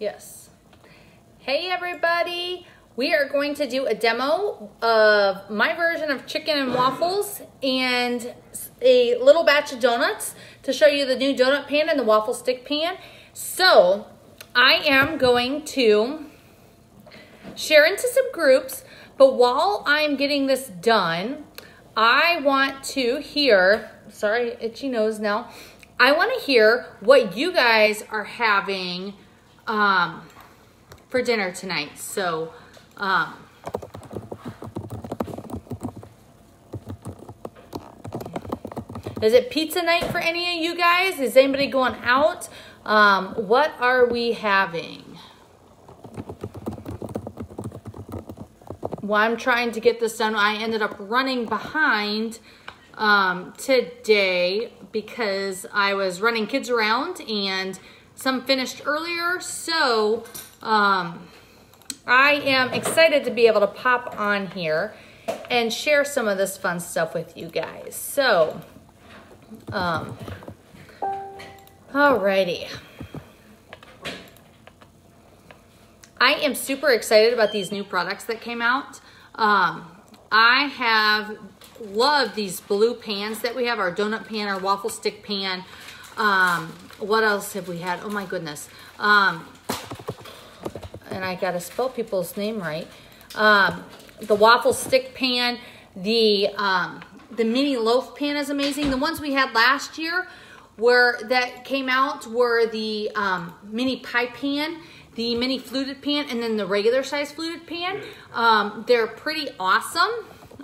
Yes. Hey everybody, we are going to do a demo of my version of chicken and waffles and a little batch of donuts to show you the new donut pan and the waffle stick pan. So I am going to share into some groups, but while I'm getting this done, I want to hear, sorry, itchy nose now. I want to hear what you guys are having for dinner tonight. So, is it pizza night for any of you guys? Is anybody going out? What are we having? Well, I'm trying to get this done. I ended up running behind today because I was running kids around and some finished earlier. So I am excited to be able to pop on here and share some of this fun stuff with you guys. So, alrighty. I am super excited about these new products that came out. I have loved these blue pans that we have, our donut pan, our waffle stick pan. What else have we had? Oh my goodness. And I gotta spell people's name right. The waffle stick pan, the mini loaf pan is amazing. The ones we had last year that came out were the mini pie pan, the mini fluted pan, and then the regular size fluted pan. They're pretty awesome.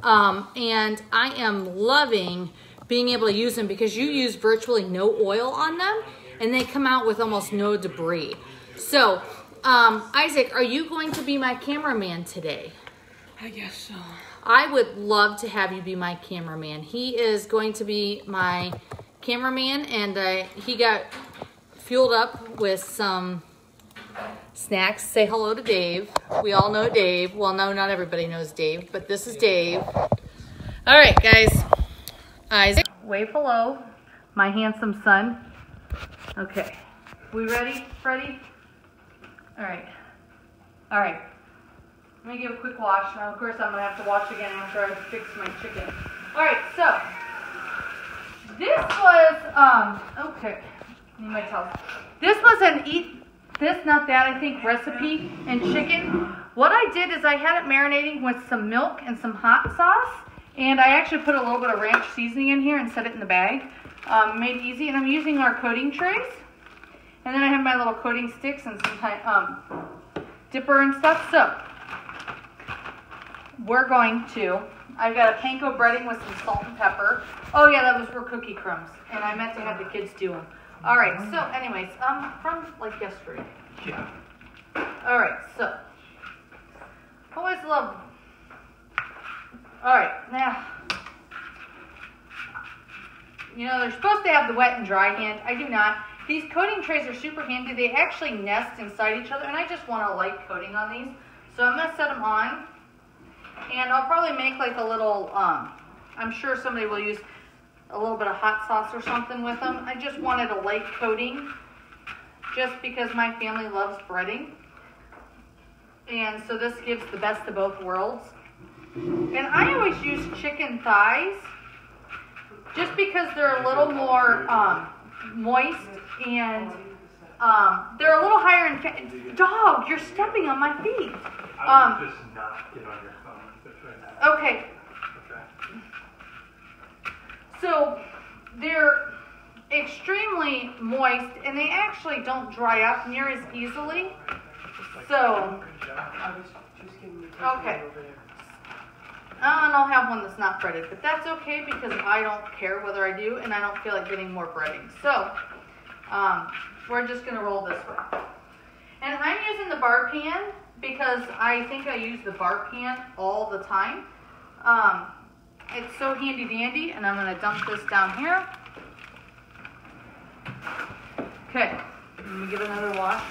And I am loving being able to use them because you use virtually no oil on them and they come out with almost no debris. So, Isaac, are you going to be my cameraman today? I guess so. I would love to have you be my cameraman. He is going to be my cameraman, and he got fueled up with some snacks. Say hello to Dave. We all know Dave. Well, no, not everybody knows Dave, but this is Dave. All right, guys. Isaac, wave hello, my handsome son. Okay, we ready, Freddie? All right. All right. Let me give a quick wash. Now, of course, I'm going to have to wash again after I fix my chicken. All right, so this was, okay, need my towel. This was an eat this, not that, I think, recipe and chicken. What I did is I had it marinating with some milk and some hot sauce, and I actually put a little bit of ranch seasoning in here and set it in the bag. Made it easy, and I'm using our coating trays. And then I have my little coating sticks and some dipper and stuff. So we're going to, I've got a panko breading with some salt and pepper. Oh yeah, that was for cookie crumbs. And I meant to have the kids do them. All right, so anyways, from like yesterday. Yeah. All right, so always love. All right, now, you know, they're supposed to have the wet and dry hand. I do not. These coating trays are super handy. They actually nest inside each other, and I just want a light coating on these. So I'm gonna set them on, and I'll probably make like a little, I'm sure somebody will use a little bit of hot sauce or something with them. I just wanted a light coating just because my family loves breading. And so this gives the best of both worlds. And I always use chicken thighs just because they're a little more moist and they're a little higher in fat. Dog, you're stepping on my feet. I would just not get on your phone. Okay. So they're extremely moist and they actually don't dry up near as easily. So, okay. And I'll have one that's not breaded, but that's okay because I don't care whether I do and I don't feel like getting more breading. So, we're just going to roll this way. And I'm using the bar pan because I think I use the bar pan all the time. It's so handy dandy, and I'm going to dump this down here. Okay, let me give it another wash.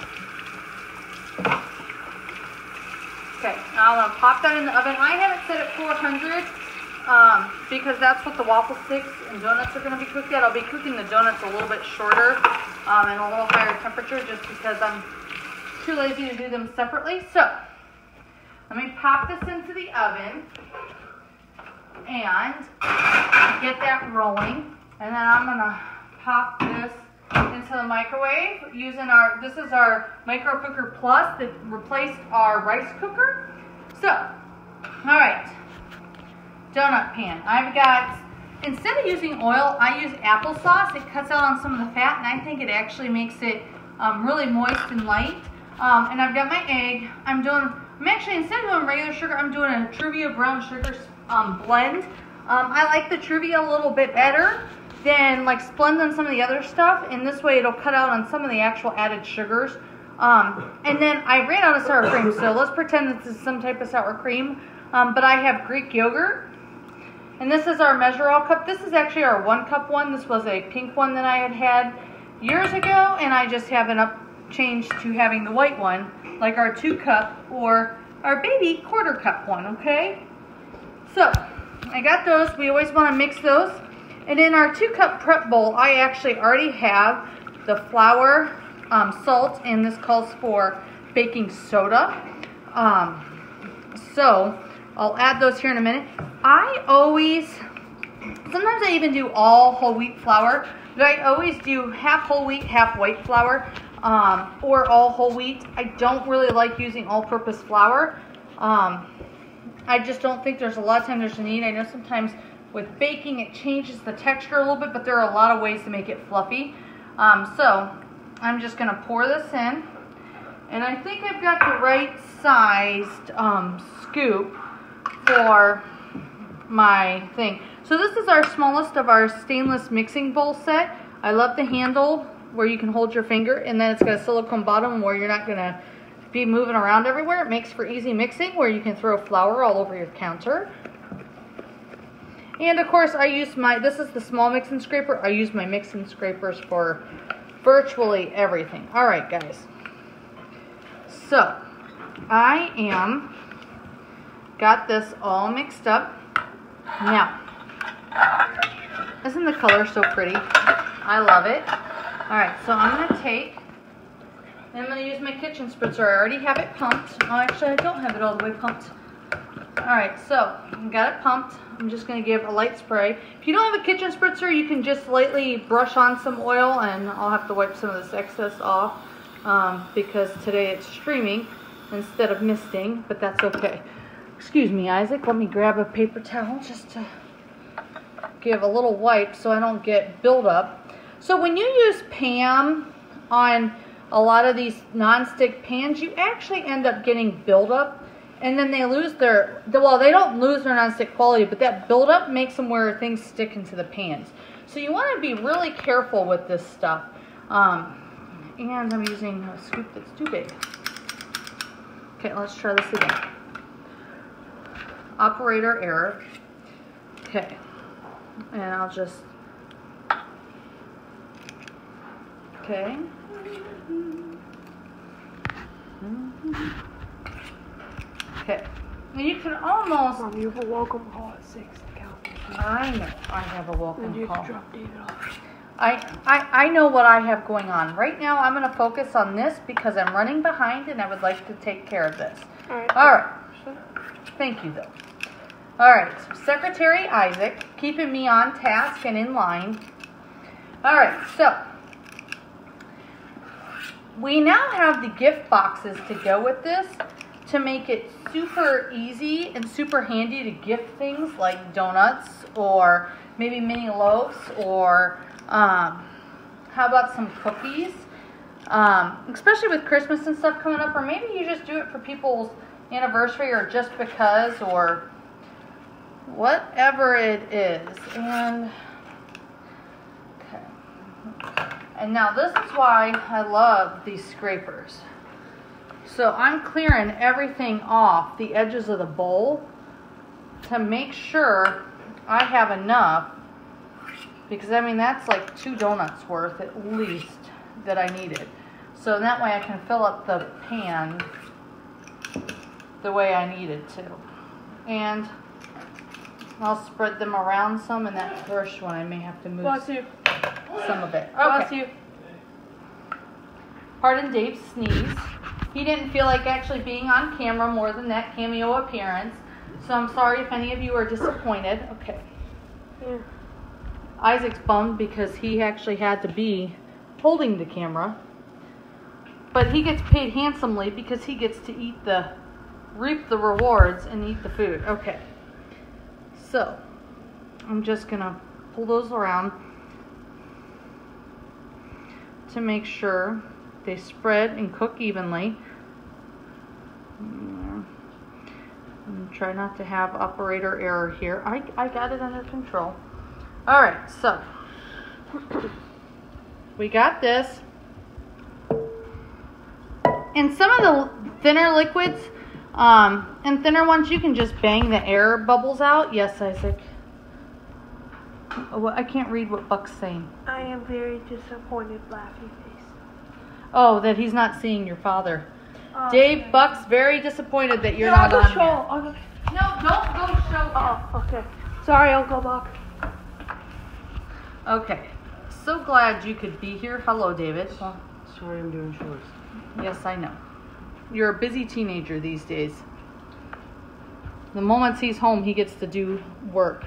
Okay, now I'm going to pop that in the oven. I have it set at 400 because that's what the waffle sticks and donuts are going to be cooked at. I'll be cooking the donuts a little bit shorter and a little higher temperature just because I'm too lazy to do them separately. So let me pop this into the oven and get that rolling. And then I'm gonna pop this into the microwave using this is our Micro Cooker Plus that replaced our rice cooker. So, all right, donut pan. I've got, instead of using oil, I use applesauce. It cuts out on some of the fat, and I think it actually makes it really moist and light. And I've got my egg. I'm actually, instead of doing regular sugar, I'm doing a Truvia brown sugar blend. I like the Truvia a little bit better than like Splenda some of the other stuff, and this way it'll cut out on some of the actual added sugars. And then I ran out of sour cream, so let's pretend this is some type of sour cream. But I have Greek yogurt, and this is our Measure All cup. This is actually our 1 cup one. This was a pink one that I had years ago, and I just haven't changed to having the white one, like our 2 cup or our baby 1/4 cup one, okay? So I got those. We always want to mix those. And in our 2 cup prep bowl, I actually already have the flour, salt, and this calls for baking soda. So I'll add those here in a minute. Sometimes I even do all whole wheat flour, but I always do half whole wheat, half white flour, or all whole wheat. I don't really like using all-purpose flour. I just don't think there's a lot of time there's a need. I know sometimes with baking it changes the texture a little bit, but there are a lot of ways to make it fluffy. So I'm just going to pour this in, and I think I've got the right sized scoop for my thing. So this is our smallest of our stainless mixing bowl set. I love the handle where you can hold your finger, and then it's got a silicone bottom where you're not going to be moving around everywhere. It makes for easy mixing where you can throw flour all over your counter. And of course I use this is the small mixing scraper. I use my mixing scrapers for virtually everything. All right, guys. So I got this all mixed up. Now, isn't the color so pretty? I love it. All right, so I'm going to use my kitchen spritzer. I already have it pumped. Oh, actually, I don't have it all the way pumped. All right, so I got it pumped. I'm just going to give a light spray. If you don't have a kitchen spritzer, you can just lightly brush on some oil, and I'll have to wipe some of this excess off because today it's streaming instead of misting, but that's okay. Excuse me, Isaac. Let me grab a paper towel just to give a little wipe so I don't get buildup. So when you use Pam on a lot of these non-stick pans, you actually end up getting buildup, and then they lose they don't lose their non-stick quality, but that buildup makes them where things stick into the pans. So you want to be really careful with this stuff. And I'm using a scoop that's too big. Okay, let's try this again. Operator error. Okay, and I'll just, okay. Okay, and you can almost. Mom, you have a welcome call at 6. I know I have a welcome And you call. can drop David off. I know what I have going on. Right now I'm going to focus on this because I'm running behind and I would like to take care of this. All right. Thank you, though. All right. Secretary Isaac, keeping me on task and in line. All right. So we now have the gift boxes to go with this to make it super easy and super handy to gift things like donuts or maybe mini loaves or how about some cookies, especially with Christmas and stuff coming up, or maybe you just do it for people's anniversary or just because or whatever it is. And okay, and now this is why I love these scrapers. So I'm clearing everything off the edges of the bowl to make sure I have enough, because I mean that's like 2 donuts worth at least that I needed. So that way I can fill up the pan the way I needed to. And I'll spread them around some, and that first one I may have to move some of it. Okay. Bless you. Pardon Dave's sneeze. he didn't feel like actually being on camera more than that cameo appearance. So I'm sorry if any of you are disappointed. Okay. Yeah. Isaac's bummed because he actually had to be holding the camera. But he gets paid handsomely because he gets to reap the rewards and eat the food. Okay. So, I'm just going to pull those around to make sure they spread and cook evenly. And try not to have operator error here. I got it under control. All right, so we got this. And some of the thinner liquids and thinner ones, you can just bang the air bubbles out. Yes, Isaac. Oh, I can't read what Buck's saying. I am very disappointed, Laughy Face. Oh, that he's not seeing your father. Oh, Dave, okay. Buck's very disappointed that you're not on here. Okay. No, don't go show him. Oh, okay. Sorry, Uncle Buck. Okay. So glad you could be here. Hello, David. Sorry, I'm doing chores. Yes, I know. You're a busy teenager these days. The moments he's home, he gets to do work.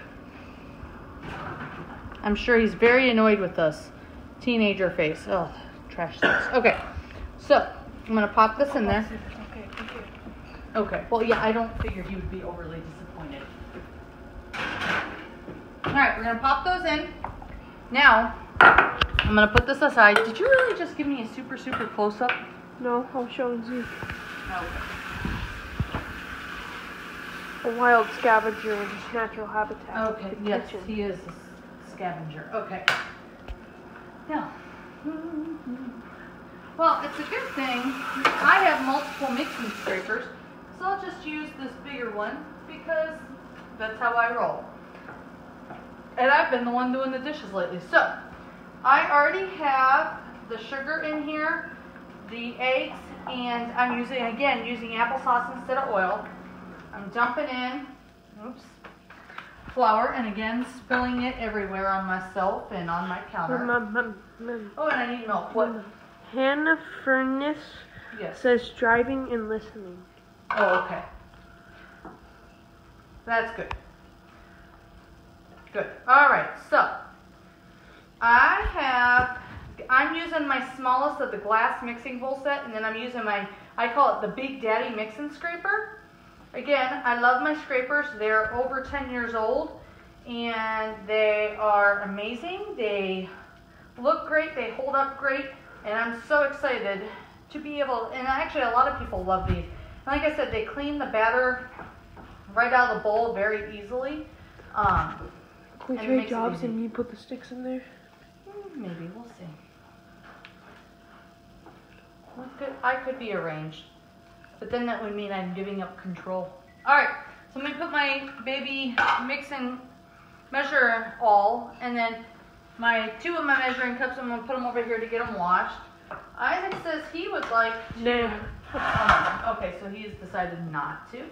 I'm sure he's very annoyed with us. Teenager face. Oh, trash things. Okay. So, I'm going to pop this in there. Okay, thank you. Okay. Well, yeah, I don't figure he would be overly disappointed. All right, we're going to pop those in. Now, I'm going to put this aside. Did you really just give me a super, super close-up? No, I'm showing Zeke. Okay. A wild scavenger in his natural habitat. Okay, the yes, kitchen. he is a scavenger. Okay. Now, well, it's a good thing I have multiple mixing scrapers, so I'll just use this bigger one because that's how I roll. And I've been the one doing the dishes lately. So, I already have the sugar in here, the eggs, and I'm using applesauce instead of oil. I'm dumping in, flour, and again, spilling it everywhere on myself and on my counter. Oh, and I need milk. What? Hannah Furness Yes. says driving and listening. Oh, okay. That's good. Good. All right, so I'm using my smallest of the glass mixing bowl set, and then I'm using I call it the Big Daddy mixing scraper. Again, I love my scrapers. They're over 10 years old, and they are amazing. They look great. They hold up great, and I'm so excited to be able, and actually a lot of people love these. Like I said, they clean the batter right out of the bowl very easily. Can we And it trade makes it jobs easy. and you put the sticks in there? Maybe, we'll see. I could be arranged, but then that would mean I'm giving up control. All right, so I'm gonna put my baby mix and measure all, and then two of my measuring cups, I'm gonna put them over here to get them washed. Isaac says he would like to. Nah. Okay, so he's decided not to.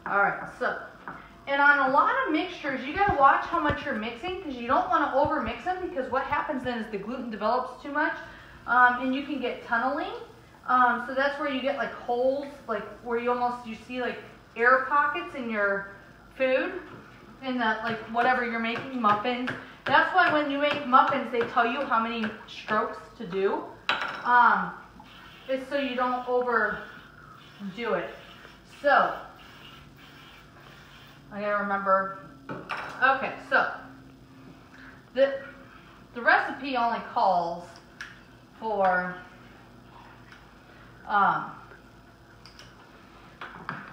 All right, so. And on a lot of mixtures, you gotta watch how much you're mixing because you don't want to over mix them, because what happens then is the gluten develops too much, and you can get tunneling. So that's where you get like holes, like where you see like air pockets in your food, in the like whatever you're making, muffins. That's why when you make muffins, they tell you how many strokes to do. It's so you don't overdo it. So. I gotta remember. Okay, so the recipe only calls for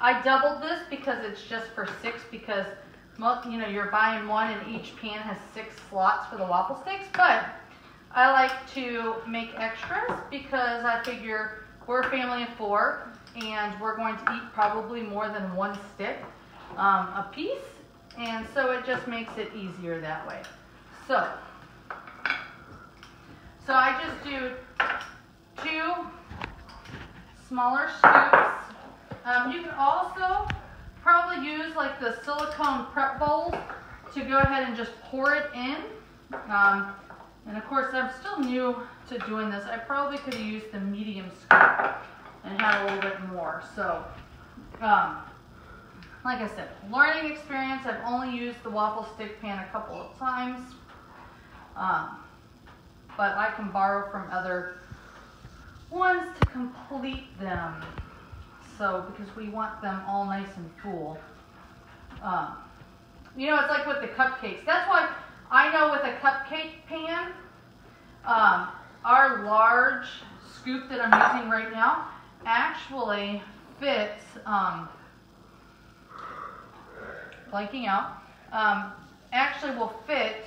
I doubled this because it's just for 6, because you're buying one and each pan has 6 slots for the waffle sticks, but I like to make extras because I figure we're a family of 4 and we're going to eat probably more than 1 stick a piece, and so it just makes it easier that way. So I just do 2 smaller scoops. You can also probably use like the silicone prep bowls to go ahead and just pour it in. And of course, I'm still new to doing this. I probably could have used the medium scoop and had a little bit more. So, like I said, learning experience. I've only used the waffle stick pan a couple of times, but I can borrow from other ones to complete them. So, because we want them all nice and full. You know, it's like with the cupcakes. That's why I know with a cupcake pan, our large scoop that I'm using right now actually fits, blanking out, actually will fit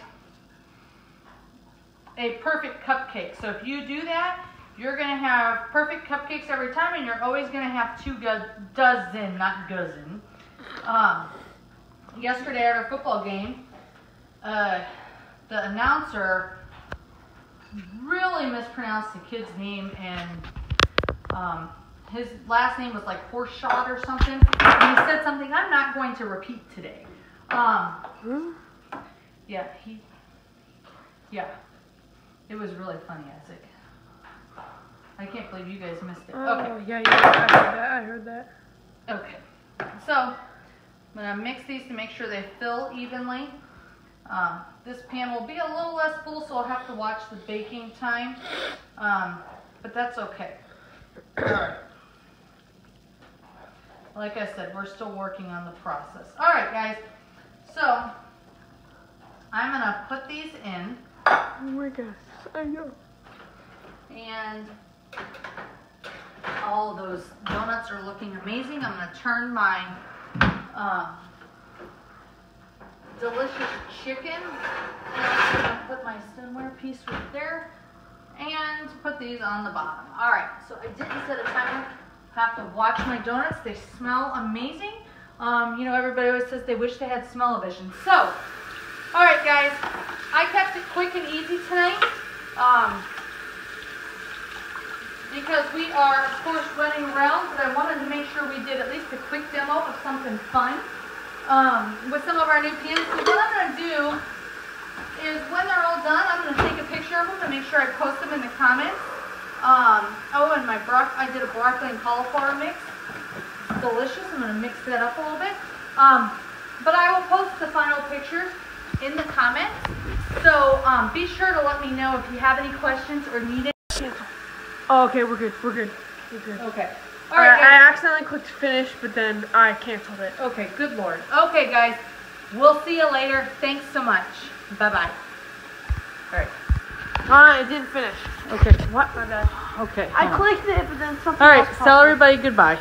a perfect cupcake. So if you do that, you're going to have perfect cupcakes every time, and you're always going to have 2 dozen, not dozen. Yesterday at our football game, the announcer really mispronounced the kid's name, and his last name was like Horshot or something. And he said something I'm not going to repeat today. Yeah, it was really funny, Isaac. I can't believe you guys missed it. Okay. Oh, yeah, I heard that. Okay, so I'm going to mix these to make sure they fill evenly. This pan will be a little less full, so I'll have to watch the baking time, but that's okay. All right. Like I said, we're still working on the process. All right, guys, so I'm going to put these in. Oh my gosh, I know. And all those donuts are looking amazing. I'm going to turn my delicious chicken. I'm going to put my stoneware piece right there and put these on the bottom. All right, so I didn't set a timer. Have to watch my donuts. They smell amazing. You know, everybody always says they wish they had smell-o-vision. So, all right, guys, I kept it quick and easy tonight. Because we are, of course, running around, but I wanted to make sure we did at least a quick demo of something fun with some of our new pans. So what I'm going to do is when they're all done, I'm going to take a picture of them and make sure I post them in the comments. Oh, and I did a broccoli and cauliflower mix. It's delicious. I'm going to mix that up a little bit. But I will post the final pictures in the comments. So be sure to let me know if you have any questions or need it. Oh, okay, we're good. Okay. All right, guys. I accidentally clicked finish, but then I canceled it. Okay, good Lord. Okay, guys. We'll see you later. Thanks so much. Bye-bye. All right. It didn't finish. Okay. What? My bad. Okay. I clicked it, but then something All right. else Tell popped up. everybody goodbye.